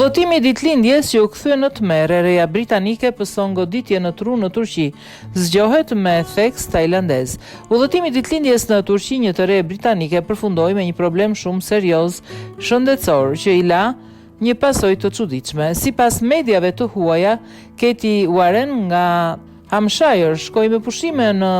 Udhëtimi i ditëlindjes që u kthye në tmerr, reja britanike pëson goditje në tru në Turqi, zgjohet me theks tajlandez. Udhëtimi i ditëlindjes në Turqi një të re britanike përfundoi me një problem shumë serioz shëndetësor që i la një pasojë të çuditshme. Sipas mediave të huaja, Katie Warren nga Hampshire shkoi me pushime në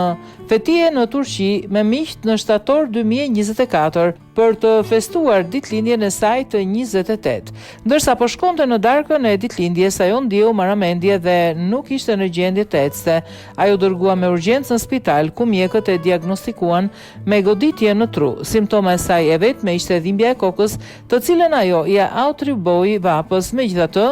fetije në Turqi me miqt në shtator 2024 për të festuar ditëlindjen e saj të 28. Ndërsa po shkonte në darkën e ditëlindjes, ajo ndieu marramendje dhe nuk ishte në gjendje të ecte. Ajo dërgua me urgjencë në spital ku mjekët e diagnostikuan me goditje në tru. Simptoma e saj e vetme ishte dhimbja e kokës, të cilën ajo ia atribui vapës. Megjithatë,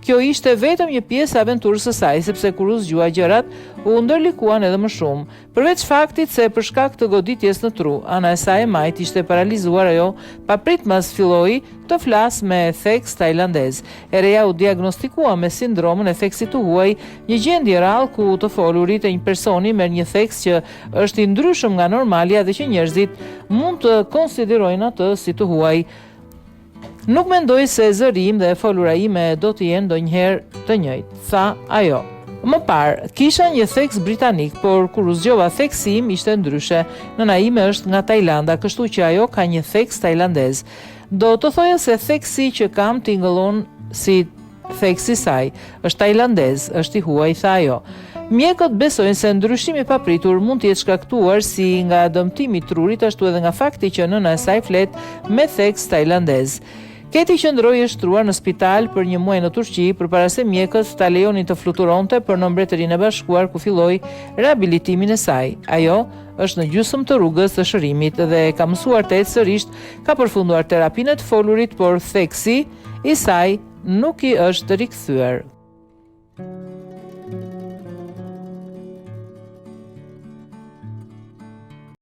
kjo ishte vetëm një pjesë e aventurës së saj, sepse kur u zgjua gjërat, u ndërlikuan edhe më shumë. Përveç faktit se për shkak të goditjes në tru, ana e saj e majt ishte paralizuar, ajo papritmas filloi të flasë me theks tajlandez. E reja u diagnostikua me sindromën e theksit të huaj, një gjendje rrallë ku të folurit e një personi merr një theks që është i ndryshëm nga normalja dhe që njerëzit mund të konsiderojnë atë si të huaj. Nuk mendoj se zërim dhe folura ime do të jenë ndonjëherë të njëjtë, tha ajo. Më parë, kisha një theks britanik, por kur u zgjova theksi im ishte ndryshe. Nëna ime është nga Tajlanda, kështu që ajo ka një theks tajlandez. Do të thoja se theksi që kam tingëllon si theksi saj, është tajlandez, është i huaj, tha ajo. Mjekët besojnë se ndryshimi papritur mund të jetë shkaktuar si nga dëmtimi i trurit, ashtu edhe nga fakti që nëna e saj flet me theks tajlandez. Katie qëndroi e shtruar në spital për një muaj në Turqi përpara se mjekët ta lejonin të fluturonte për në Mbretërinë e Bashkuar ku filloi riabilitimin e saj. Ajo është në gjysmë të rrugës së shërimit dhe ka mësuar të ecë sërish, ka përfunduar terapinë e të folurit, por theksi i saj nuk i është rikthyer.